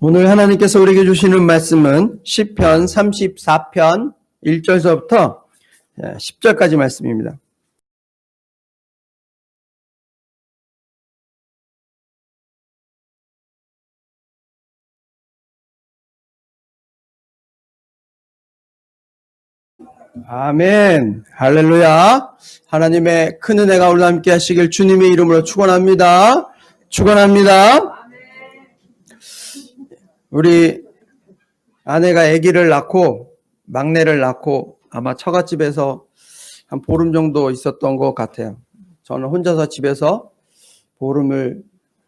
오늘 하나님께서 우리에게 주시는 말씀은 시편 34편 1절서부터 10절까지 말씀입니다. 아멘. 할렐루야. 하나님의 큰 은혜가 오늘 함께 하시길 주님의 이름으로 축원합니다. 축원합니다. 우리 아내가 아기를 낳고 막내를 낳고 아마 처갓집에서 한 보름 정도 있었던 것 같아요. 저는 혼자서 집에서 보름을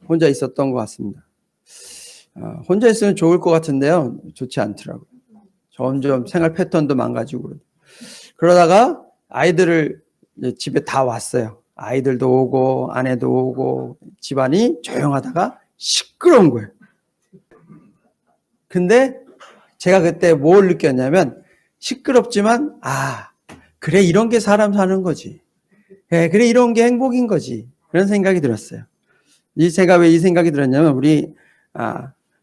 혼자 있었던 것 같습니다. 혼자 있으면 좋을 것 같은데요. 좋지 않더라고요. 점점 생활 패턴도 망가지고 그러다가 아이들을 집에 다 왔어요. 아이들도 오고 아내도 오고 집안이 조용하다가 시끄러운 거예요. 근데 제가 그때 뭘 느꼈냐면 시끄럽지만 그래 이런 게 사람 사는 거지. 그래 이런 게 행복인 거지. 그런 생각이 들었어요. 제가 왜 이 생각이 들었냐면 우리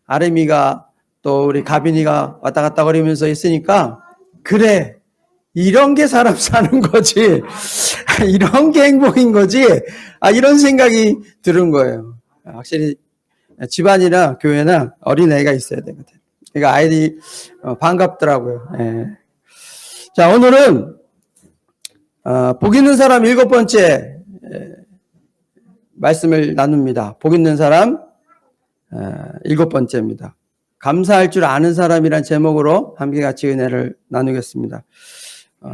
아름이가 또 우리 가빈이가 왔다 갔다 거리면서 있으니까 그래 이런 게 사람 사는 거지. 이런 게 행복인 거지. 이런 생각이 들은 거예요. 확실히 집안이나 교회나 어린애가 있어야 되거든. 그러니까 아이들이 반갑더라고요. 자, 오늘은 복 있는 사람 7번째 말씀을 나눕니다. 복 있는 사람 7번째입니다. 감사할 줄 아는 사람이란 제목으로 함께 같이 은혜를 나누겠습니다.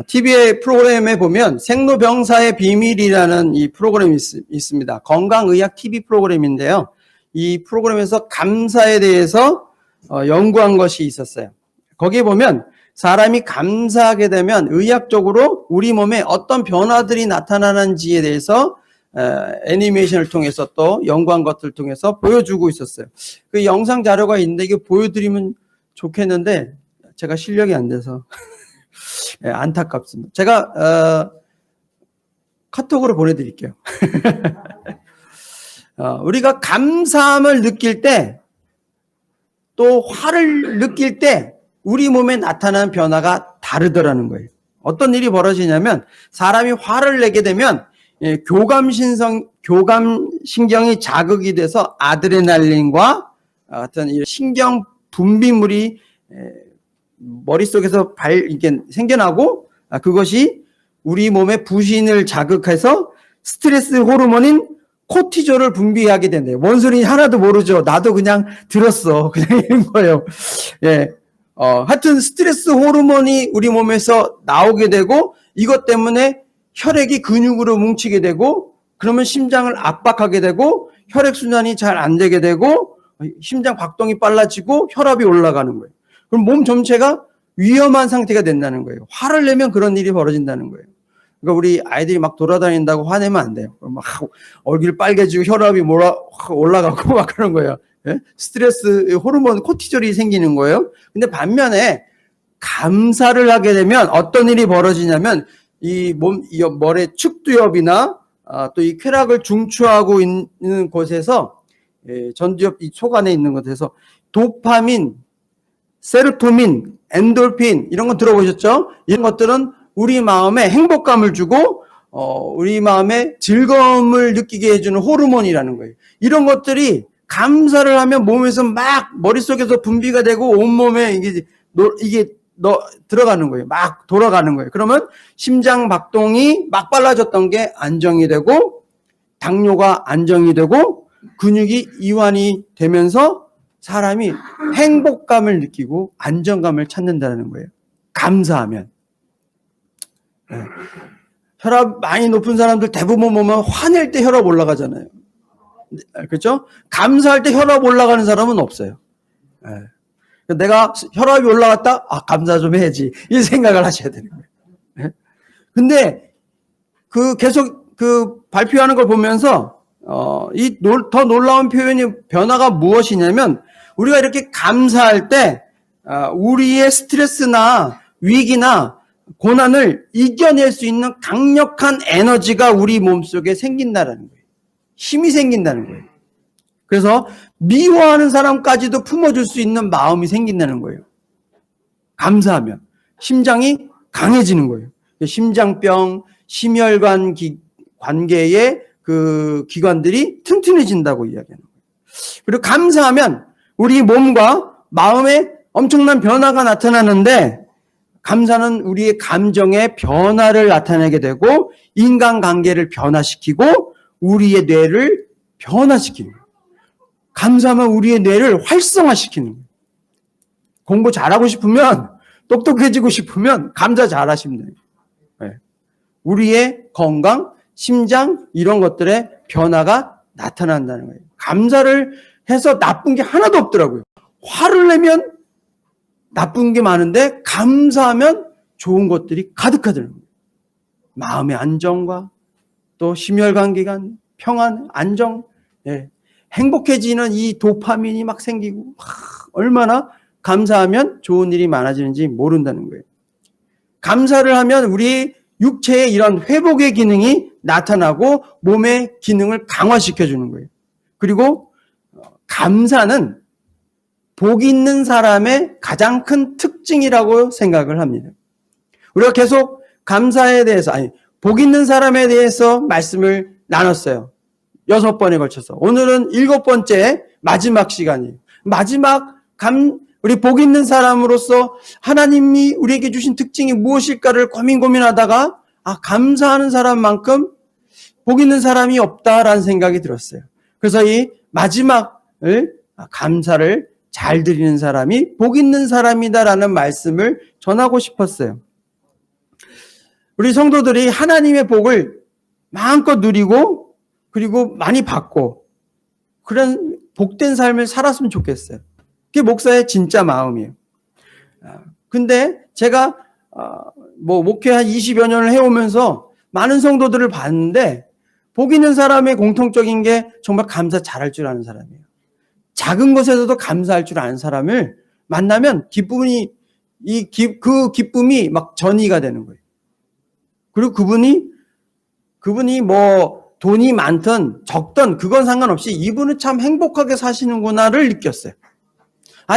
TV의 프로그램에 보면 생로병사의 비밀이라는 이 프로그램이 있습니다. 건강의학 TV 프로그램인데요. 이 프로그램에서 감사에 대해서 연구한 것이 있었어요. 거기에 보면 사람이 감사하게 되면 의학적으로 우리 몸에 어떤 변화들이 나타나는지에 대해서 애니메이션을 통해서 또 연구한 것들을 통해서 보여주고 있었어요. 그 영상 자료가 있는데 이게 보여드리면 좋겠는데 제가 실력이 안 돼서 안타깝습니다. 제가 카톡으로 보내드릴게요. 우리가 감사함을 느낄 때 또 화를 느낄 때 우리 몸에 나타나는 변화가 다르더라는 거예요. 어떤 일이 벌어지냐면 사람이 화를 내게 되면 교감신경이 자극이 돼서 아드레날린과 같은 신경 분비물이 머릿속에서 이게 생겨나고 그것이 우리 몸의 부신을 자극해서 스트레스 호르몬인 코티졸을 분비하게 된대요. 뭔 소리인지 하나도 모르죠. 나도 그냥 들었어. 그냥 이런 거예요. 하여튼 스트레스 호르몬이 우리 몸에서 나오게 되고 이것 때문에 혈액이 근육으로 뭉치게 되고 그러면 심장을 압박하게 되고 혈액순환이 잘 안 되게 되고 심장 박동이 빨라지고 혈압이 올라가는 거예요. 그럼 몸 전체가 위험한 상태가 된다는 거예요. 화를 내면 그런 일이 벌어진다는 거예요. 그러니까 우리 아이들이 막 돌아다닌다고 화내면 안 돼요. 막 얼굴 빨개지고 혈압이 올라가고 막 그런 거예요. 스트레스 호르몬 코티졸이 생기는 거예요. 근데 반면에 감사를 하게 되면 어떤 일이 벌어지냐면 이 머리 측두엽이나 또 이 쾌락을 중추하고 있는 곳에서 전두엽 이 속 안에 있는 곳에서 도파민, 세로토닌, 엔돌핀 이런 거 들어보셨죠? 이런 것들은 우리 마음에 행복감을 주고 우리 마음에 즐거움을 느끼게 해주는 호르몬이라는 거예요. 이런 것들이 감사를 하면 몸에서 막 머릿속에서 분비가 되고 온몸에 이게 들어가는 거예요. 막 돌아가는 거예요. 그러면 심장 박동이 막 빨라졌던 게 안정이 되고 당뇨가 안정이 되고 근육이 이완이 되면서 사람이 행복감을 느끼고 안정감을 찾는다는 거예요. 감사하면. 혈압 많이 높은 사람들 대부분 보면 화낼 때 혈압 올라가잖아요. 그렇죠? 감사할 때 혈압 올라가는 사람은 없어요. 내가 혈압이 올라갔다? 감사 좀 해야지. 이 생각을 하셔야 되는 거예요. 근데 계속 발표하는 걸 보면서 더 놀라운 변화가 무엇이냐면 우리가 이렇게 감사할 때 우리의 스트레스나 위기나 고난을 이겨낼 수 있는 강력한 에너지가 우리 몸속에 생긴다는 거예요. 힘이 생긴다는 거예요. 그래서 미워하는 사람까지도 품어줄 수 있는 마음이 생긴다는 거예요. 감사하면. 심장이 강해지는 거예요. 심장병, 심혈관 관계의 그 기관들이 튼튼해진다고 이야기하는 거예요. 그리고 감사하면 우리 몸과 마음에 엄청난 변화가 나타나는데, 감사는 우리의 감정의 변화를 나타내게 되고 인간관계를 변화시키고 우리의 뇌를 변화시키는 거예요. 감사하면 우리의 뇌를 활성화시키는 거예요. 공부 잘하고 싶으면, 똑똑해지고 싶으면 감사 잘하시면 돼요. 네. 우리의 건강, 심장 이런 것들의 변화가 나타난다는 거예요. 감사를 해서 나쁜 게 하나도 없더라고요. 화를 내면 나쁜 게 많은데 감사하면 좋은 것들이 가득하더라고요. 마음의 안정과 또 심혈관계가 평안, 안정, 예. 행복해지는 이 도파민이 막 생기고 얼마나 감사하면 좋은 일이 많아지는지 모른다는 거예요. 감사를 하면 우리 육체의 이런 회복의 기능이 나타나고 몸의 기능을 강화시켜주는 거예요. 그리고 감사는 복 있는 사람의 가장 큰 특징이라고 생각을 합니다. 우리가 계속 감사에 대해서, 복 있는 사람에 대해서 말씀을 나눴어요. 6번에 걸쳐서. 오늘은 7번째 마지막 시간이에요. 우리 복 있는 사람으로서 하나님이 우리에게 주신 특징이 무엇일까를 고민하다가 감사하는 사람만큼 복 있는 사람이 없다라는 생각이 들었어요. 그래서 이 마지막을 감사를 잘 드리는 사람이 복 있는 사람이다라는 말씀을 전하고 싶었어요. 우리 성도들이 하나님의 복을 마음껏 누리고 그리고 많이 받고 그런 복된 삶을 살았으면 좋겠어요. 그게 목사의 진짜 마음이에요. 근데 제가 목회 한 20여 년을 해오면서 많은 성도들을 봤는데 복 있는 사람의 공통적인 게 정말 감사 잘할 줄 아는 사람이에요. 작은 것에서도 감사할 줄 아는 사람을 만나면 그 기쁨이 막 전이가 되는 거예요. 그리고 그분이 뭐 돈이 많든 적든 그건 상관없이 이분은 참 행복하게 사시는구나를 느꼈어요.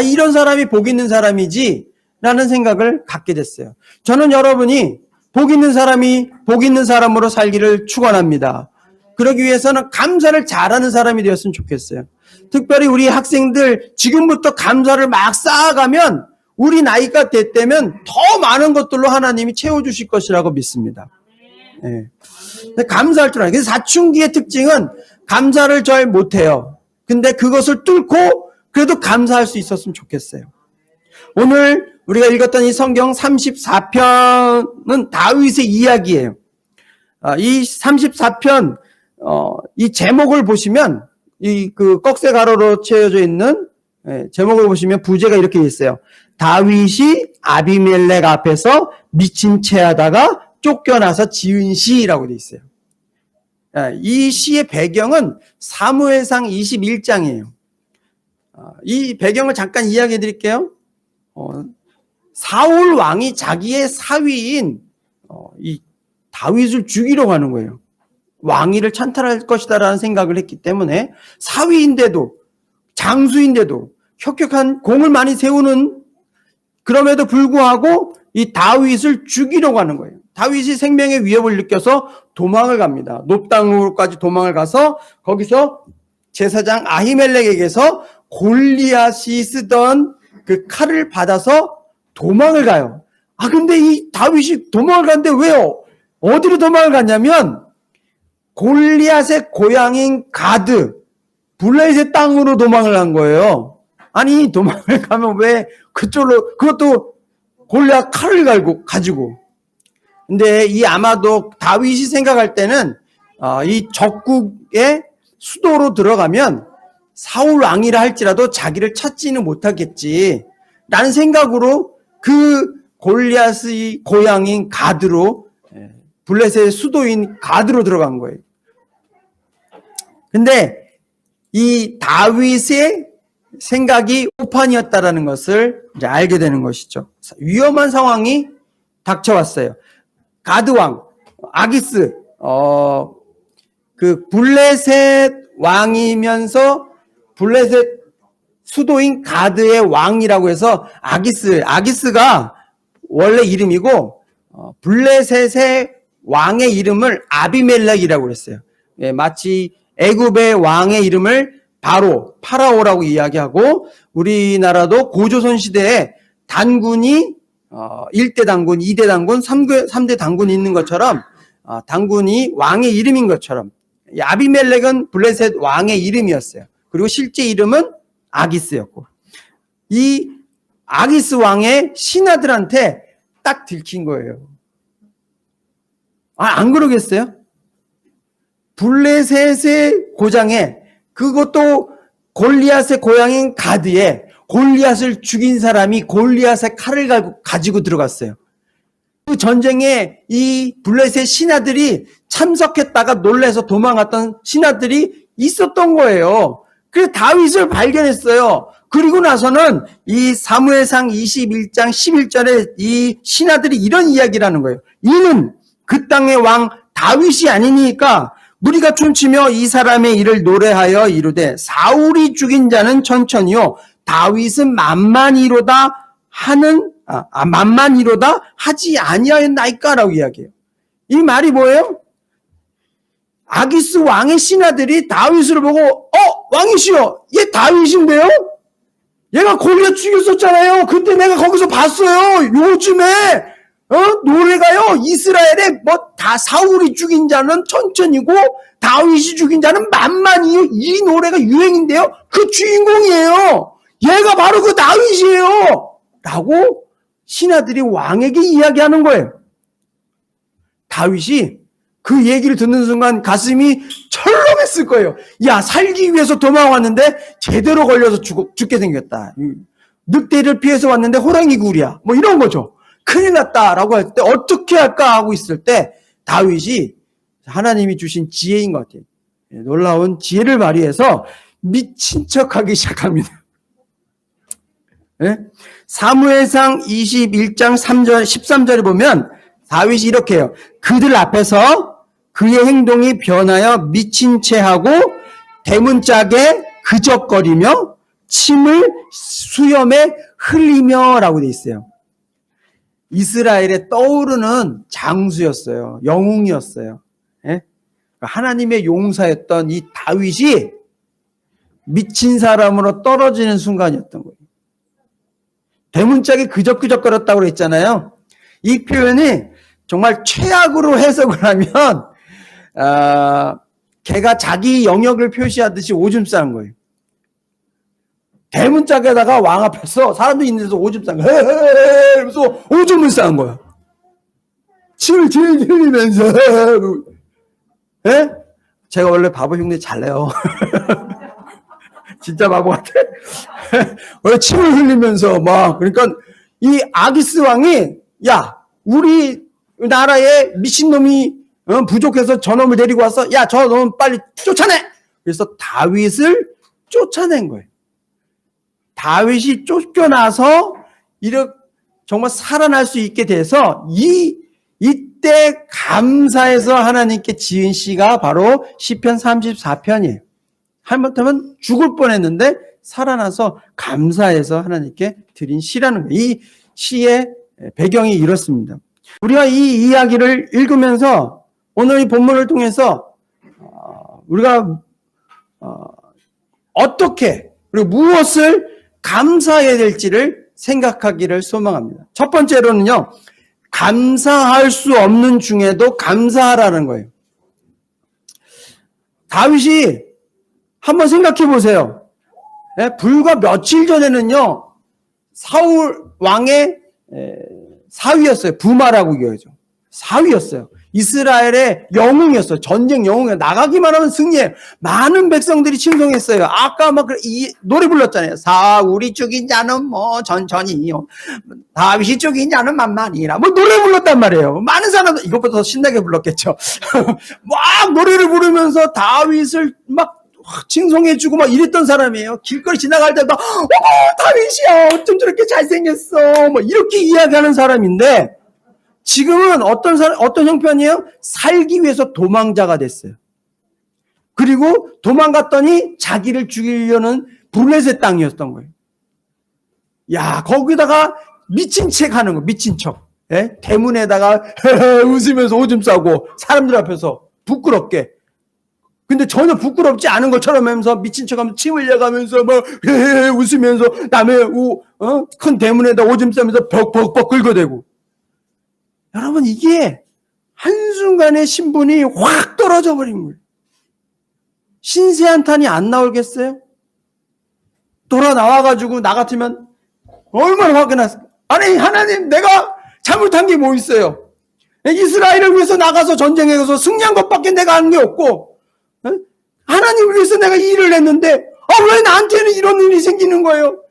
이런 사람이 복 있는 사람이지 라는 생각을 갖게 됐어요. 저는 여러분이 복 있는 사람이 복 있는 사람으로 살기를 축원합니다. 그러기 위해서는 감사를 잘하는 사람이 되었으면 좋겠어요. 특별히 우리 학생들 지금부터 감사를 막 쌓아가면 우리 나이가 됐다면 더 많은 것들로 하나님이 채워주실 것이라고 믿습니다. 네. 감사할 줄 알아요. 그래서 사춘기의 특징은 감사를 잘 못해요. 근데 그것을 뚫고 그래도 감사할 수 있었으면 좋겠어요. 오늘 우리가 읽었던 이 성경 34편은 다윗의 이야기예요. 이 34편 이 제목을 보시면 그 꺽쇠 가로로 채워져 있는 제목을 보시면 부제가 이렇게 있어요. 다윗이 아비멜렉 앞에서 미친 채 하다가 쫓겨나서 지은 시라고 되어 있어요. 이 시의 배경은 사무엘상 21장이에요. 이 배경을 잠깐 이야기해 드릴게요. 사울 왕이 자기의 사위인 이 다윗을 죽이려고 하는 거예요. 왕위를 찬탈할 것이다라는 생각을 했기 때문에 사위인데도 장수인데도 혁혁한 공을 많이 세우는 그럼에도 불구하고 이 다윗을 죽이려고 하는 거예요. 다윗이 생명의 위협을 느껴서 도망을 갑니다. 놋땅으로까지 도망을 가서 거기서 제사장 아히멜렉에게서 골리앗이 쓰던 그 칼을 받아서 도망을 가요. 근데 이 다윗이 도망을 갔는데 왜요? 어디로 도망을 갔냐면 골리앗의 고향인 가드, 블레셋의 땅으로 도망을 간 거예요. 도망을 가면 왜 그쪽으로, 그것도 골리앗 칼을 가지고. 근데 아마도 다윗이 생각할 때는 이 적국의 수도로 들어가면 사울 왕이라 할지라도 자기를 찾지는 못하겠지 라는 생각으로 그 골리앗의 고향인 가드로, 블레셋의 수도인 가드로 들어간 거예요. 근데 이 다윗의 생각이 오판이었다라는 것을 이제 알게 되는 것이죠. 위험한 상황이 닥쳐왔어요. 가드왕 아기스 그 블레셋 왕이면서 블레셋 수도인 가드의 왕이라고 해서 아기스가 원래 이름이고 블레셋의 왕의 이름을 아비멜렉이라고 그랬어요. 예, 마치 애굽의 왕의 이름을 파라오라고 이야기하고 우리나라도 고조선 시대에 단군이 1대 단군, 2대 단군, 3대 단군이 있는 것처럼 단군이 왕의 이름인 것처럼 아비멜렉은 블레셋 왕의 이름이었어요. 그리고 실제 이름은 아기스였고 이 아기스 왕의 신하들한테 딱 들킨 거예요. 안 그러겠어요? 블레셋의 고장에 그것도 골리앗의 고향인 가드에 골리앗을 죽인 사람이 골리앗의 칼을 가지고 들어갔어요. 그 전쟁에 이 블레셋 신하들이 참석했다가 놀라서 도망갔던 신하들이 있었던 거예요. 그래서 다윗을 발견했어요. 그리고 나서는 이 사무엘상 21장 11절에 이 신하들이 이런 이야기를 하는 거예요. 이는 그 땅의 왕 다윗이 아니니까 우리가 춤추며 이 사람의 일을 노래하여 이르되 사울이 죽인 자는 천천히요 다윗은 만만히로다 하지 아니하였나이까라고 이야기해요. 이 말이 뭐예요? 아기스 왕의 신하들이 다윗을 보고 왕이시여 얘 다윗인데요? 얘가 골리앗 죽였었잖아요. 그때 내가 거기서 봤어요. 요즘에 노래가요 이스라엘에 다 사울이 죽인 자는 천천히고 다윗이 죽인 자는 만만히요. 이 노래가 유행인데요. 그 주인공이에요. 얘가 바로 그 다윗이에요. 라고 신하들이 왕에게 이야기하는 거예요. 다윗이 그 얘기를 듣는 순간 가슴이 철렁했을 거예요. 야, 살기 위해서 도망왔는데 제대로 걸려서 죽게 생겼다. 늑대를 피해서 왔는데 호랑이 굴이야. 뭐 이런 거죠. 큰일 났다라고 할 때 어떻게 할까 하고 있을 때 다윗이 하나님이 주신 지혜인 것 같아요. 놀라운 지혜를 발휘해서 미친 척하기 시작합니다. 네? 사무엘상 21장 3절 13절에 보면 다윗이 이렇게 해요. 그들 앞에서 그의 행동이 변하여 미친 채 하고 대문짝에 그적거리며 침을 수염에 흘리며 라고 돼 있어요. 이스라엘에 떠오르는 장수였어요. 영웅이었어요. 예? 하나님의 용사였던 이 다윗이 미친 사람으로 떨어지는 순간이었던 거예요. 대문짝에 그적그적거렸다고 그랬잖아요. 이 표현이 정말 최악으로 해석을 하면 걔가 자기 영역을 표시하듯이 오줌 싸는 거예요. 대문짝에다가 왕 앞에서 사람도 있는 데서 오줌 싼 거야. 그래서 오줌을 싸는 거야. 침을 질질 흘리면서. 예? 제가 원래 바보 흉내 잘 내요. 진짜 바보 같아. 원래 침을 흘리면서 그러니까 이 아기스 왕이 야, 우리 나라에 미친놈이 부족해서 저놈을 데리고 와서 야, 저놈 빨리 쫓아내. 그래서 다윗을 쫓아낸 거예요. 다윗이 쫓겨나서 이렇게 정말 살아날 수 있게 돼서 이때 감사해서 하나님께 지은 시가 바로 시편 34편이에요. 하마터면 죽을 뻔했는데 살아나서 감사해서 하나님께 드린 시라는 거예요. 이 시의 배경이 이렇습니다. 우리가 이 이야기를 읽으면서 오늘 이 본문을 통해서 우리가 어떻게 그리고 무엇을 감사해야 될지를 생각하기를 소망합니다. 첫 번째로는요. 감사할 수 없는 중에도 감사하라는 거예요. 다윗이 한번 생각해 보세요. 불과 며칠 전에는요. 사울 왕의 사위였어요. 부마라고 얘기하죠. 사위였어요. 이스라엘의 영웅이었어요. 전쟁 영웅이었어요. 나가기만 하면 승리해요. 많은 백성들이 칭송했어요. 아까 이 노래 불렀잖아요. 사울이 죽인 자는 천천히요. 다윗이 죽인 자는 만만히라. 노래 불렀단 말이에요. 많은 사람들 이것보다 더 신나게 불렀겠죠. 막 노래를 부르면서 다윗을 칭송해주고 이랬던 사람이에요. 길거리 지나갈 때도 다윗이야. 어쩜 저렇게 잘생겼어. 이렇게 이야기하는 사람인데 지금은 어떤 형편이에요? 살기 위해서 도망자가 됐어요. 그리고 도망갔더니 자기를 죽이려는 블레셋 땅이었던 거예요. 야, 거기다가 미친 척 하는 거, 미친 척. 예? 대문에다가 웃으면서 오줌 싸고 사람들 앞에서 부끄럽게. 근데 전혀 부끄럽지 않은 것처럼 하면서 미친 척하면서 침 흘려가면서 막 웃으면서 남의 큰 대문에다 오줌 싸면서 벅벅벅 긁어대고. 여러분, 이게 한순간에 신분이 확 떨어져 버린 거예요. 신세 한탄이 안 나올겠어요? 돌아 나와가지고 나 같으면 얼마나 화가 났을까? 아니, 하나님, 내가 잘못한 게 뭐 있어요? 이스라엘을 위해서 나가서 전쟁에 가서 승리한 것밖에 내가 한 게 없고, 하나님을 위해서 내가 이 일을 했는데, 왜 나한테는 이런 일이 생기는 거예요?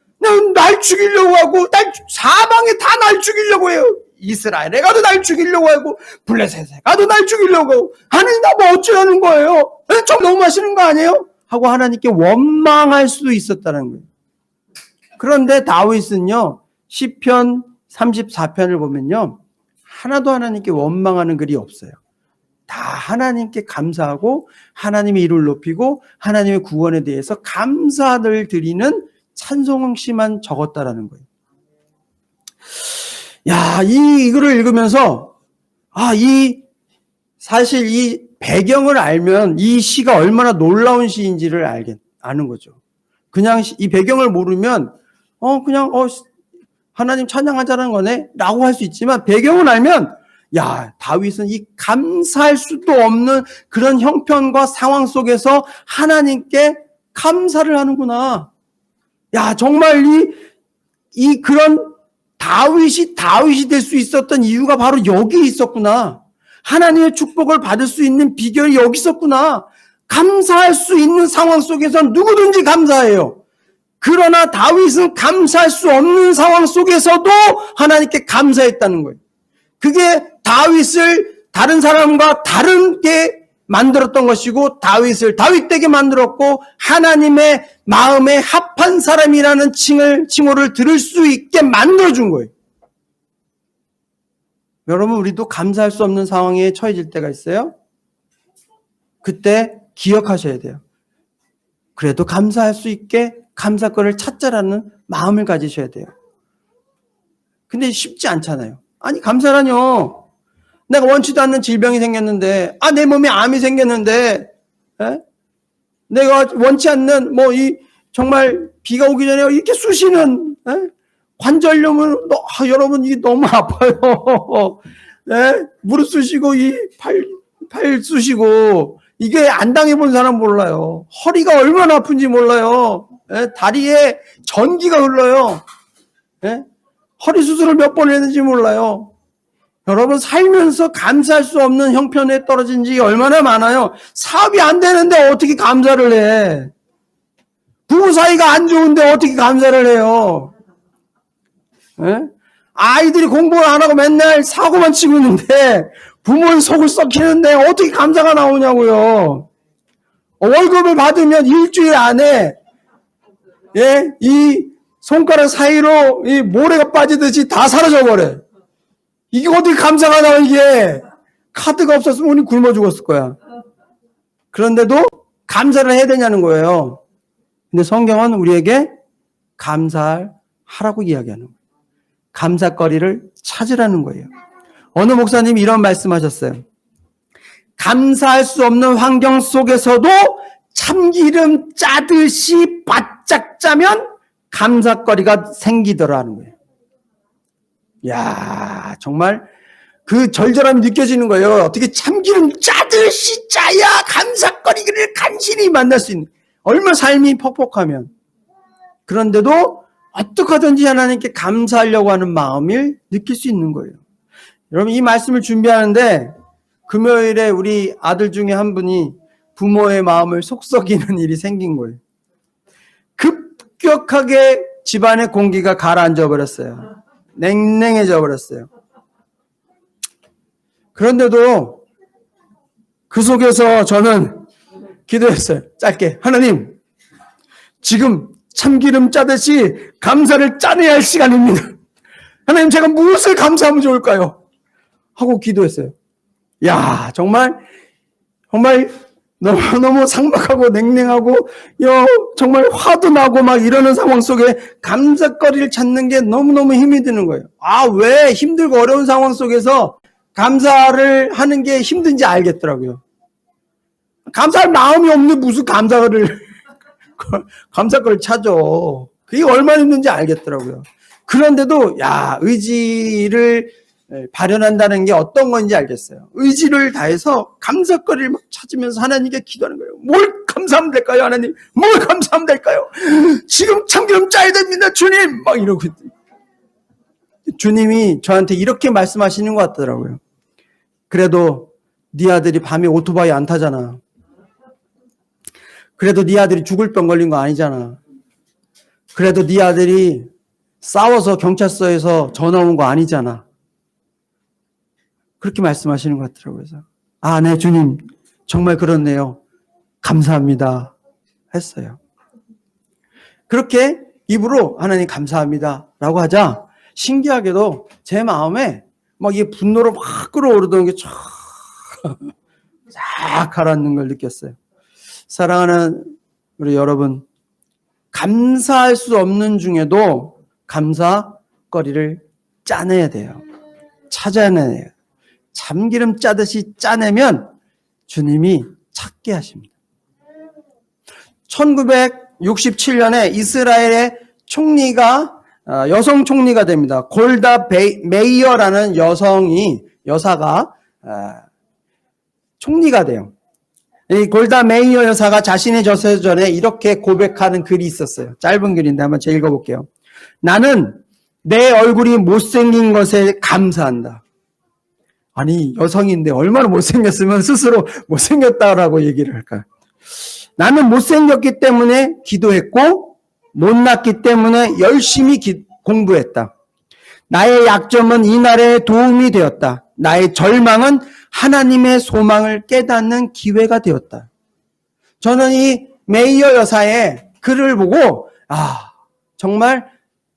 날 죽이려고 하고, 사방에 다 날 죽이려고 해요. 이스라엘에 가도 날 죽이려고 하고, 블레셋에 가도 날 죽이려고 하고, 하나님 나 뭐 어쩌라는 거예요? 좀 너무 하시는 거 아니에요? 하고 하나님께 원망할 수도 있었다는 거예요. 그런데 다윗은요, 시편 34편을 보면요, 하나도 하나님께 원망하는 글이 없어요. 다 하나님께 감사하고 하나님의 이름을 높이고 하나님의 구원에 대해서 감사를 드리는 찬송시만 적었다라는 거예요. 야, 이거를 읽으면서 사실 이 배경을 알면 이 시가 얼마나 놀라운 시인지를 아는 거죠. 그냥 이 배경을 모르면 그냥 하나님 찬양하자는 거네 라고 할 수 있지만, 배경을 알면 야, 다윗은 이 감사할 수도 없는 그런 형편과 상황 속에서 하나님께 감사를 하는구나. 야, 정말 그런 다윗이 될 수 있었던 이유가 바로 여기 있었구나. 하나님의 축복을 받을 수 있는 비결이 여기 있었구나. 감사할 수 있는 상황 속에서 누구든지 감사해요. 그러나 다윗은 감사할 수 없는 상황 속에서도 하나님께 감사했다는 거예요. 그게 다윗을 다른 사람과 다르게 만들었던 것이고, 다윗을 다윗되게 만들었고, 하나님의 마음에 합한 사람이라는 칭호를 들을 수 있게 만들어준 거예요. 여러분, 우리도 감사할 수 없는 상황에 처해질 때가 있어요. 그때 기억하셔야 돼요. 그래도 감사할 수 있게 감사거리를 찾자라는 마음을 가지셔야 돼요. 근데 쉽지 않잖아요. 아니, 감사라뇨. 내가 원치도 않는 질병이 생겼는데, 내 몸에 암이 생겼는데, 내가 원치 않는 정말 비가 오기 전에 이렇게 쑤시는 관절염을 여러분, 이게 너무 아파요. 무릎 쑤시고 팔 쑤시고, 이게 안 당해본 사람 몰라요. 허리가 얼마나 아픈지 몰라요. 다리에 전기가 흘러요. 허리 수술을 몇 번 했는지 몰라요. 여러분, 살면서 감사할 수 없는 형편에 떨어진 지 얼마나 많아요. 사업이 안 되는데 어떻게 감사를 해? 부부 사이가 안 좋은데 어떻게 감사를 해요? 아이들이 공부를 안 하고 맨날 사고만 치고 있는데 부모의 속을 썩히는데 어떻게 감사가 나오냐고요. 월급을 받으면 일주일 안에 이 손가락 사이로 이 모래가 빠지듯이 다 사라져 버려. 이게 어떻게 감사가 나와? 이게 카드가 없었으면 우리 굶어 죽었을 거야. 그런데도 감사를 해야 되냐는 거예요. 근데 성경은 우리에게 감사하라고 이야기하는 거예요. 감사거리를 찾으라는 거예요. 어느 목사님이 이런 말씀하셨어요. 감사할 수 없는 환경 속에서도 참기름 짜듯이 바짝 짜면 감사거리가 생기더라는 거예요. 야, 정말 그 절절함이 느껴지는 거예요. 어떻게 참기름 짜듯이 짜야 감사거리를 간신히 만날 수 있는, 얼마나 삶이 퍽퍽하면. 그런데도 어떻게 하든지 하나님께 감사하려고 하는 마음을 느낄 수 있는 거예요. 여러분, 이 말씀을 준비하는데 금요일에 우리 아들 중에 한 분이 부모의 마음을 속썩이는 일이 생긴 거예요. 급격하게 집안의 공기가 가라앉아 버렸어요. 냉랭해져 버렸어요. 그런데도 그 속에서 저는 기도했어요. 짧게. 하나님, 지금 참기름 짜듯이 감사를 짜내야 할 시간입니다. 하나님, 제가 무엇을 감사하면 좋을까요? 하고 기도했어요. 야, 정말 너무너무 삭막하고 냉랭하고 정말 화도 나고 막 이러는 상황 속에 감사거리를 찾는 게 너무너무 힘이 드는 거예요. 왜 힘들고 어려운 상황 속에서 감사를 하는 게 힘든지 알겠더라고요. 감사할 마음이 없는데 무슨 감사거리를 찾아. 그게 얼마나 힘든지 알겠더라고요. 그런데도 의지를 발현한다는 게 어떤 건지 알겠어요. 의지를 다해서 감사거리를 막 찾으면서 하나님께 기도하는 거예요. 뭘 감사하면 될까요, 하나님? 뭘 감사하면 될까요? 지금 참기름 짜야 됩니다, 주님! 막 이러고. 주님이 저한테 이렇게 말씀하시는 것 같더라고요. 그래도 네 아들이 밤에 오토바이 안 타잖아. 그래도 네 아들이 죽을 병 걸린 거 아니잖아. 그래도 네 아들이 싸워서 경찰서에서 전화 온 거 아니잖아. 그렇게 말씀하시는 것 같더라고요. 그래서 네, 주님, 정말 그렇네요. 감사합니다. 했어요. 그렇게 입으로 하나님 감사합니다 라고 하자 신기하게도 제 마음에 막 이 분노로 막 끌어오르던 게 쫙 가라앉는 걸 느꼈어요. 사랑하는 우리 여러분, 감사할 수 없는 중에도 감사거리를 짜내야 돼요. 찾아내야 돼요. 참기름 짜듯이 짜내면 주님이 찾게 하십니다. 1967년에 이스라엘의 총리가 여성 총리가 됩니다. 골다 메이어라는 여사가 총리가 돼요. 이 골다 메이어 여사가 자신의 저서전에 이렇게 고백하는 글이 있었어요. 짧은 글인데 한번 제가 읽어볼게요. 나는 내 얼굴이 못생긴 것에 감사한다. 아니, 여성인데 얼마나 못생겼으면 스스로 못생겼다라고 얘기를 할까요? 나는 못생겼기 때문에 기도했고 못났기 때문에 열심히 공부했다. 나의 약점은 이날에 도움이 되었다. 나의 절망은 하나님의 소망을 깨닫는 기회가 되었다. 저는 이 메이어 여사의 글을 보고 정말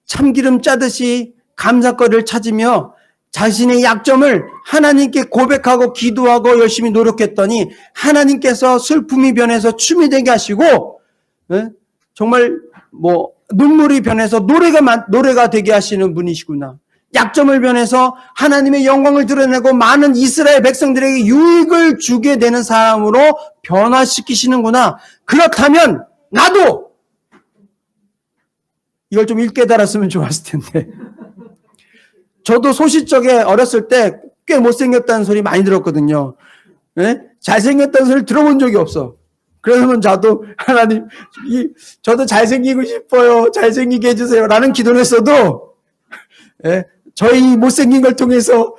참기름 짜듯이 감사거리를 찾으며 자신의 약점을 하나님께 고백하고 기도하고 열심히 노력했더니 하나님께서 슬픔이 변해서 춤이 되게 하시고 정말 눈물이 변해서 노래가 되게 하시는 분이시구나. 약점을 변해서 하나님의 영광을 드러내고 많은 이스라엘 백성들에게 유익을 주게 되는 사람으로 변화시키시는구나. 그렇다면 나도 이걸 좀 깨달았으면 좋았을 텐데. 저도 소시적에 어렸을 때 꽤 못생겼다는 소리 많이 들었거든요. 잘생겼다는 소리 들어본 적이 없어. 그러면 저도 하나님, 저도 잘생기고 싶어요. 잘생기게 해주세요. 라는 기도를 했어도 저희 못생긴 걸 통해서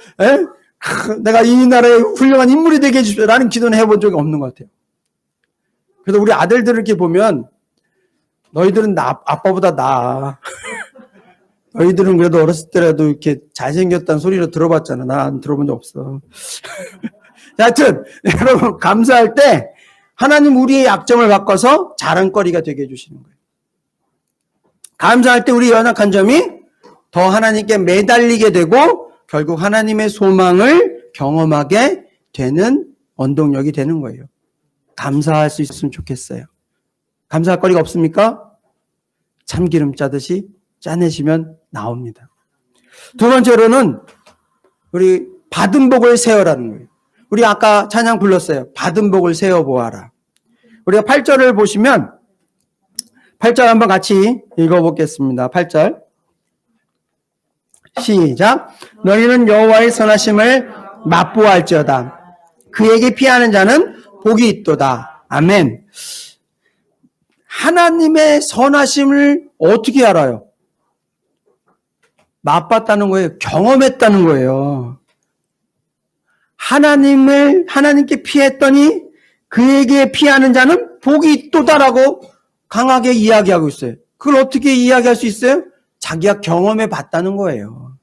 내가 이 나라의 훌륭한 인물이 되게 해주십시오. 라는 기도는 해본 적이 없는 것 같아요. 그래서 우리 아들들을 이렇게 보면 너희들은 아빠보다 나아. 너희들은 그래도 어렸을 때라도 이렇게 잘생겼다는 소리를 들어봤잖아. 난 들어본 적 없어. 하여튼 여러분, 감사할 때 하나님 우리의 약점을 바꿔서 자랑거리가 되게 해주시는 거예요. 감사할 때 우리 연약한 점이 더 하나님께 매달리게 되고 결국 하나님의 소망을 경험하게 되는 원동력이 되는 거예요. 감사할 수 있으면 좋겠어요. 감사할 거리가 없습니까? 참기름 짜듯이 짜내시면 나옵니다. 두 번째로는 우리 받은 복을 세어라는 거예요. 우리 아까 찬양 불렀어요. 받은 복을 세어보아라. 우리가 8절을 보시면 8절 한번 같이 읽어보겠습니다. 8절 시작. 너희는 여호와의 선하심을 맛보아할지어다. 그에게 피하는 자는 복이 있도다. 아멘. 하나님의 선하심을 어떻게 알아요? 맛봤다는 거예요. 경험했다는 거예요. 하나님께 피했더니 그에게 피하는 자는 복이 있도다라고 강하게 이야기하고 있어요. 그걸 어떻게 이야기할 수 있어요? 자기가 경험해 봤다는 거예요.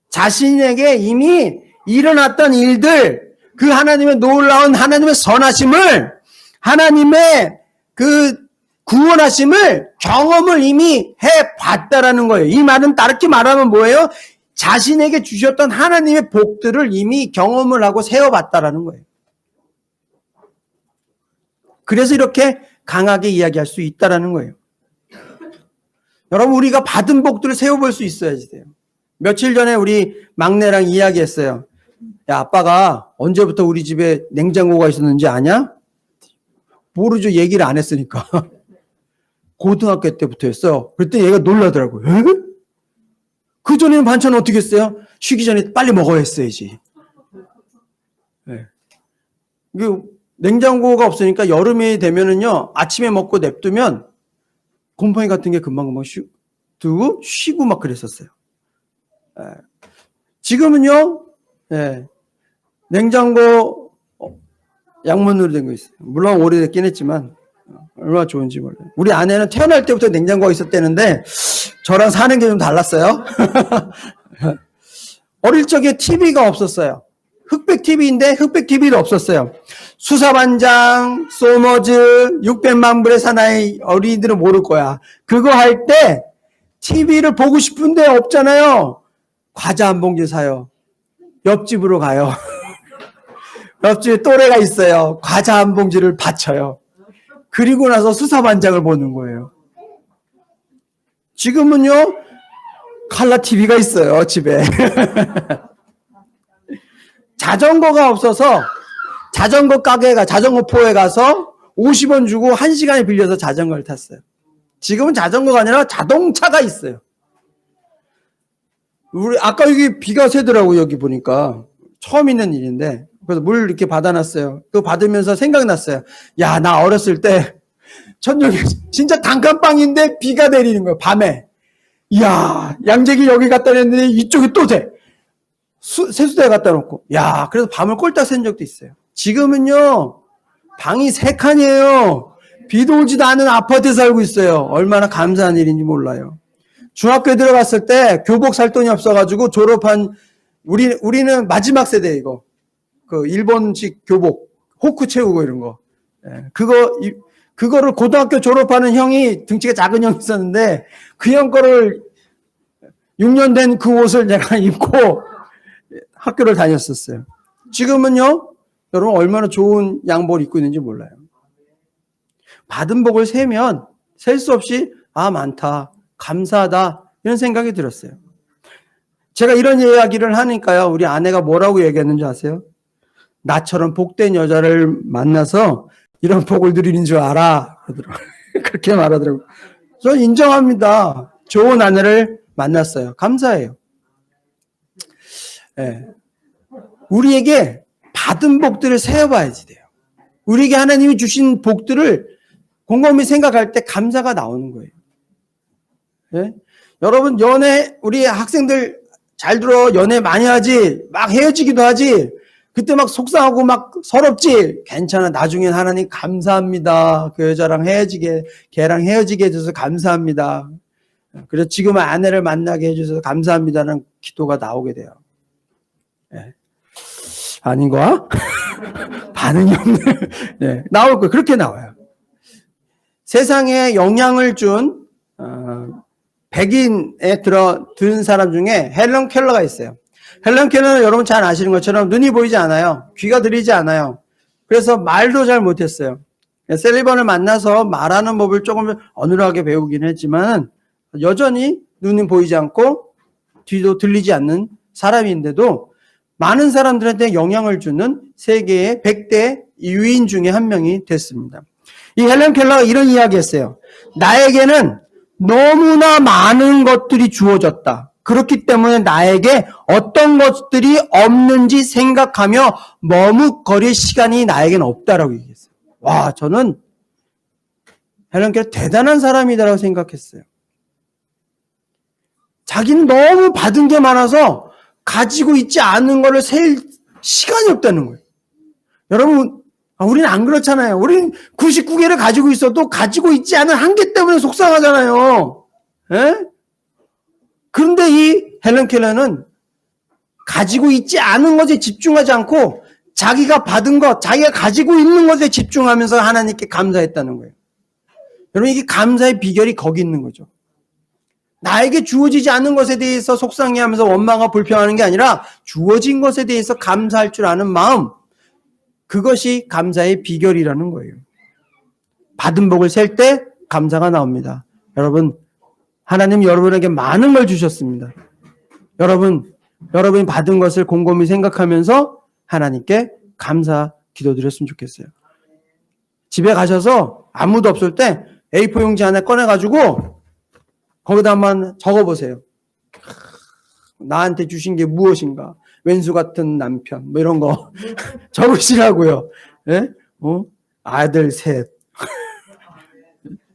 자신에게 이미 일어났던 일들, 그 하나님의 놀라운 하나님의 선하심을, 하나님의 그 구원하심을, 경험을 이미 해봤다라는 거예요. 이 말은 다르게 말하면 뭐예요? 자신에게 주셨던 하나님의 복들을 이미 경험을 하고 세워봤다라는 거예요. 그래서 이렇게 강하게 이야기할 수 있다라는 거예요. 여러분, 우리가 받은 복들을 세워볼 수 있어야지 돼요. 며칠 전에 우리 막내랑 이야기했어요. 야, 아빠가 언제부터 우리 집에 냉장고가 있었는지 아냐? 모르죠. 얘기를 안 했으니까. 고등학교 때부터 했어. 그랬더니 얘가 놀라더라고요. 에? 그전에는 반찬 어떻게 했어요? 쉬기 전에 빨리 먹어야 했어야지. 네. 냉장고가 없으니까 여름이 되면은요, 아침에 먹고 냅두면 곰팡이 같은 게 금방금방 두고 쉬고 막 그랬었어요. 네. 지금은요, 네. 냉장고 양문으로 된 거 있어요. 물론 오래됐긴 했지만 얼마나 좋은지 몰라요. 우리 아내는 태어날 때부터 냉장고가 있었다는데 저랑 사는 게 좀 달랐어요. 어릴 적에 TV가 없었어요. 흑백 TV인데 흑백 TV도 없었어요. 수사반장, 소머즈, 600만 불의 사나이 어린이들은 모를 거야. 그거 할 때 TV를 보고 싶은데 없잖아요. 과자 한 봉지 사요. 옆집으로 가요. 옆집에 또래가 있어요. 과자 한 봉지를 바쳐요. 그리고 나서 수사반장을 보는 거예요. 지금은요, 칼라 TV가 있어요, 집에. 자전거가 없어서 자전거 자전거 포에 가서 50원 주고 1시간에 빌려서 자전거를 탔어요. 지금은 자전거가 아니라 자동차가 있어요. 아까 여기 비가 새더라고요, 여기 보니까. 처음 있는 일인데. 그래서 물 이렇게 받아놨어요. 그거 받으면서 생각났어요. 야, 나 어렸을 때 천정에 진짜 단칸방인데 비가 내리는 거예요, 밤에. 이야, 양재기 여기 갖다 냈는데 이쪽에 또 돼. 세수대에 갖다 놓고. 야, 그래서 밤을 꼴딱 샌 적도 있어요. 지금은요, 방이 3칸이에요. 비도 오지도 않은 아파트에 살고 있어요. 얼마나 감사한 일인지 몰라요. 중학교에 들어갔을 때 교복 살 돈이 없어가지고 졸업한, 우리는 마지막 세대 이거. 그 일본식 교복, 호크 채우고 이런 거. 예, 그거를 고등학교 졸업하는 형이 등치가 작은 형이 있었는데 그 형 거를 6년 된 그 옷을 내가 입고 학교를 다녔었어요. 지금은요, 여러분 얼마나 좋은 양복을 입고 있는지 몰라요. 받은 복을 세면 셀 수 없이 많다, 감사하다 이런 생각이 들었어요. 제가 이런 이야기를 하니까요, 우리 아내가 뭐라고 얘기했는지 아세요? 나처럼 복된 여자를 만나서 이런 복을 누리는 줄 알아. 그렇게 말하더라고요. 저는 인정합니다. 좋은 아내를 만났어요. 감사해요. 네. 우리에게 받은 복들을 세어봐야지 돼요. 우리에게 하나님이 주신 복들을 곰곰이 생각할 때 감사가 나오는 거예요. 네? 여러분, 우리 학생들 잘 들어. 연애 많이 하지. 막 헤어지기도 하지. 그때 막 속상하고 막 서럽지? 괜찮아. 나중엔 하나님 감사합니다. 그 여자랑 걔랑 헤어지게 해줘서 감사합니다. 그래서 지금은 아내를 만나게 해줘서 감사합니다라는 기도가 나오게 돼요. 네. 아닌가? 반응이 없네. 네. 나올 거예요. 그렇게 나와요. 세상에 영향을 준, 백인에 든 사람 중에 헬런 켈러가 있어요. 헬런 켈러는 여러분 잘 아시는 것처럼 눈이 보이지 않아요. 귀가 들리지 않아요. 그래서 말도 잘 못했어요. 셀리번을 만나서 말하는 법을 조금 어눌하게 배우긴 했지만 여전히 눈이 보이지 않고 귀도 들리지 않는 사람인데도 많은 사람들한테 영향을 주는 세계의 100대 유인 중에 한 명이 됐습니다. 이 헬런 켈러가 이런 이야기했어요. 나에게는 너무나 많은 것들이 주어졌다. 그렇기 때문에 나에게 어떤 것들이 없는지 생각하며 머뭇거릴 시간이 나에게는 없다라고 얘기했어요. 와, 저는 헬런 켈러 대단한 사람이다라고 생각했어요. 자기는 너무 받은 게 많아서 가지고 있지 않은 거를 셀 시간이 없다는 거예요. 여러분, 우리는 안 그렇잖아요. 우리는 99개를 가지고 있어도 가지고 있지 않은 한 개 때문에 속상하잖아요. 에? 그런데 이 헬런 켈러는 가지고 있지 않은 것에 집중하지 않고 자기가 받은 것, 자기가 가지고 있는 것에 집중하면서 하나님께 감사했다는 거예요. 여러분, 이게 감사의 비결이 거기 있는 거죠. 나에게 주어지지 않은 것에 대해서 속상해하면서 원망하고 불평하는 게 아니라 주어진 것에 대해서 감사할 줄 아는 마음, 그것이 감사의 비결이라는 거예요. 받은 복을 셀 때 감사가 나옵니다. 여러분, 하나님 여러분에게 많은 걸 주셨습니다. 여러분이 받은 것을 곰곰이 생각하면서 하나님께 감사 기도드렸으면 좋겠어요. 집에 가셔서 아무도 없을 때 A4 용지 하나 꺼내가지고 거기다 한번 적어보세요. 나한테 주신 게 무엇인가? 왼수 같은 남편, 뭐 이런 거 적으시라고요. 예? 아들 셋,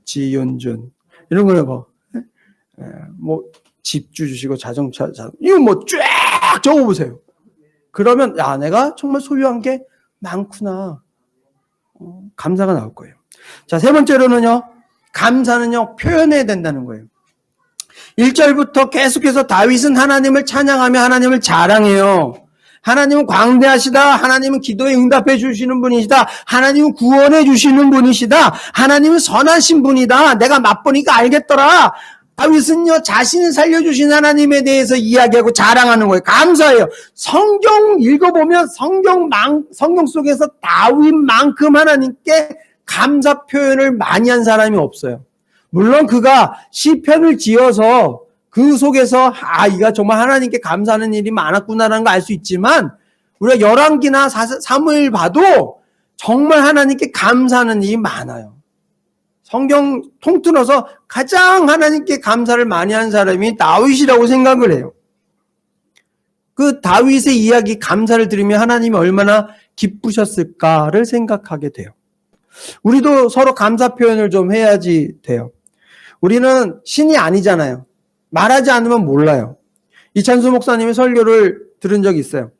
지윤준 이런 거요. 뭐 집주 주시고 자동차, 이거 뭐 쫙 적어보세요. 그러면 야, 내가 정말 소유한 게 많구나. 감사가 나올 거예요. 자, 세 번째로는요, 감사는요, 표현해야 된다는 거예요. 1절부터 계속해서 다윗은 하나님을 찬양하며 하나님을 자랑해요. 하나님은 광대하시다. 하나님은 기도에 응답해 주시는 분이시다. 하나님은 구원해 주시는 분이시다. 하나님은 선하신 분이다. 내가 맛보니까 알겠더라. 다윗은요, 자신을 살려주신 하나님에 대해서 이야기하고 자랑하는 거예요. 감사해요. 성경 읽어보면 성경 속에서 다윗만큼 하나님께 감사 표현을 많이 한 사람이 없어요. 물론 그가 시편을 지어서 그 속에서 이가 정말 하나님께 감사하는 일이 많았구나라는 걸 알 수 있지만 우리가 열왕기나 사무엘 봐도 정말 하나님께 감사하는 일이 많아요. 성경 통틀어서 가장 하나님께 감사를 많이 한 사람이 다윗이라고 생각을 해요. 그 다윗의 이야기 감사를 들으면 하나님이 얼마나 기쁘셨을까를 생각하게 돼요. 우리도 서로 감사 표현을 좀 해야지 돼요. 우리는 신이 아니잖아요. 말하지 않으면 몰라요. 이찬수 목사님의 설교를 들은 적이 있어요.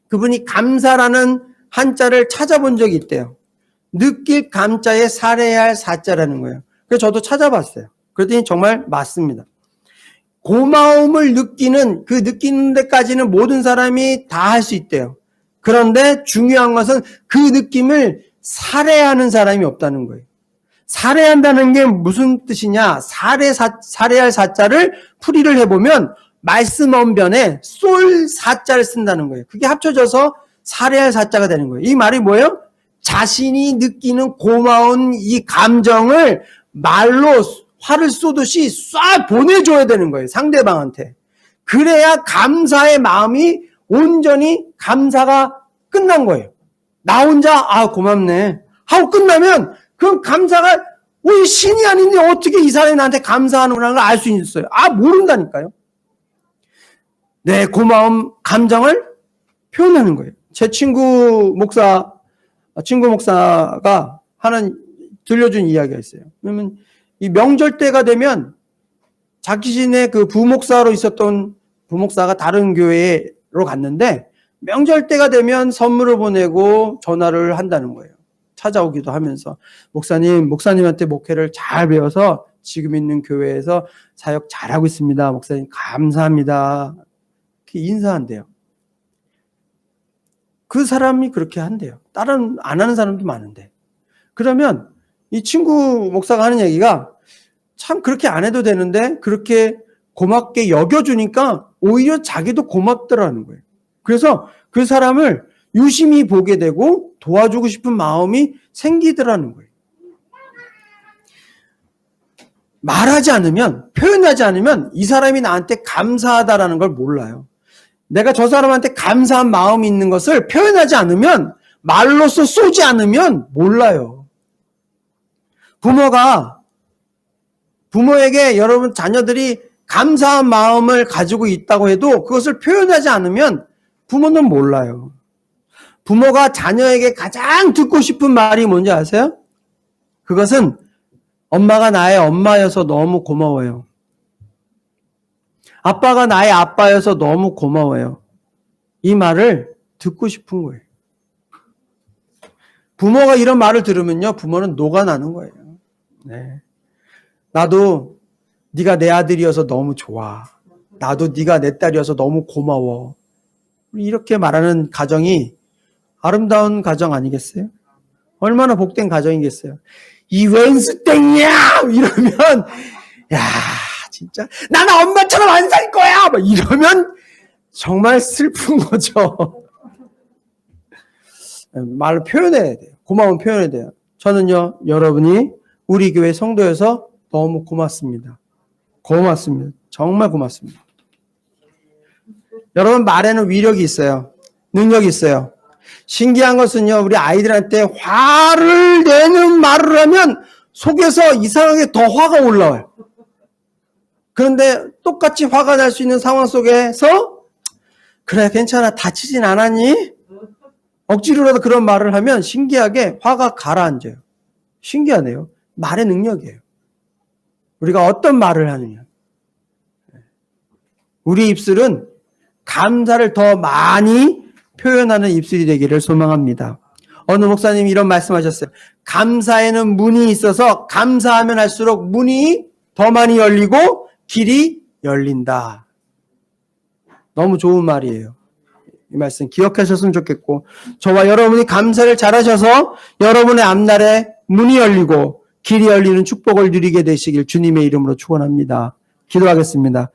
그분이 감사라는 한자를 찾아본 적이 있대요. 느낄 감자에 살해야 할 사자라는 거예요. 그래서 저도 찾아봤어요. 그랬더니 정말 맞습니다. 고마움을 느끼는 데까지는 모든 사람이 다 할 수 있대요. 그런데 중요한 것은 그 느낌을 살해하는 사람이 없다는 거예요. 살해한다는 게 무슨 뜻이냐? 살해할 사자를 풀이를 해보면 말씀 언변에 쏠 사자를 쓴다는 거예요. 그게 합쳐져서 살해할 사자가 되는 거예요. 이 말이 뭐예요? 자신이 느끼는 고마운 이 감정을 말로 화를 쏘듯이 쏴 보내줘야 되는 거예요. 상대방한테. 그래야 감사의 마음이 온전히 감사가 끝난 거예요. 나 혼자 고맙네 하고 끝나면 그 감사가 우리 신이 아닌데 어떻게 이 사람이 나한테 감사하는구나 걸 알 수 있어요. 모른다니까요. 내 고마움 감정을 표현하는 거예요. 제 친구 목사가 들려준 이야기가 있어요. 그러면 이 명절 때가 되면 자기신의 그 부목사로 있었던 부목사가 다른 교회로 갔는데 명절 때가 되면 선물을 보내고 전화를 한다는 거예요. 찾아오기도 하면서 목사님한테 목회를 잘 배워서 지금 있는 교회에서 사역 잘하고 있습니다. 목사님 감사합니다. 이렇게 인사한대요. 그 사람이 그렇게 한대요. 다른 안 하는 사람도 많은데. 그러면 이 친구 목사가 하는 얘기가 참 그렇게 안 해도 되는데 그렇게 고맙게 여겨주니까 오히려 자기도 고맙더라는 거예요. 그래서 그 사람을 유심히 보게 되고 도와주고 싶은 마음이 생기더라는 거예요. 말하지 않으면, 표현하지 않으면 이 사람이 나한테 감사하다라는 걸 몰라요. 내가 저 사람한테 감사한 마음이 있는 것을 표현하지 않으면, 말로써 쏘지 않으면 몰라요. 부모에게 여러분 자녀들이 감사한 마음을 가지고 있다고 해도 그것을 표현하지 않으면 부모는 몰라요. 부모가 자녀에게 가장 듣고 싶은 말이 뭔지 아세요? 그것은 엄마가 나의 엄마여서 너무 고마워요. 아빠가 나의 아빠여서 너무 고마워요. 이 말을 듣고 싶은 거예요. 부모가 이런 말을 들으면요, 부모는 녹아나는 거예요. 네. 나도 네가 내 아들이어서 너무 좋아. 나도 네가 내 딸이어서 너무 고마워. 이렇게 말하는 가정이 아름다운 가정 아니겠어요? 얼마나 복된 가정이겠어요? 이 웬수 땡이야! 이러면, 야, 진짜, 나는 엄마처럼 안 살 거야! 막 이러면 정말 슬픈 거죠. 말로 표현해야 돼요. 고마운 표현해야 돼요. 저는요, 여러분이 우리 교회 성도여서 너무 고맙습니다. 고맙습니다. 정말 고맙습니다. 여러분, 말에는 위력이 있어요. 능력이 있어요. 신기한 것은요, 우리 아이들한테 화를 내는 말을 하면 속에서 이상하게 더 화가 올라와요. 그런데 똑같이 화가 날 수 있는 상황 속에서 그래, 괜찮아, 다치진 않았니? 억지로라도 그런 말을 하면 신기하게 화가 가라앉아요. 신기하네요. 말의 능력이에요. 우리가 어떤 말을 하느냐. 우리 입술은 감사를 더 많이 표현하는 입술이 되기를 소망합니다. 어느 목사님이 이런 말씀하셨어요. 감사에는 문이 있어서 감사하면 할수록 문이 더 많이 열리고 길이 열린다. 너무 좋은 말이에요. 이 말씀 기억하셨으면 좋겠고, 저와 여러분이 감사를 잘하셔서 여러분의 앞날에 문이 열리고 길이 열리는 축복을 누리게 되시길 주님의 이름으로 축원합니다. 기도하겠습니다.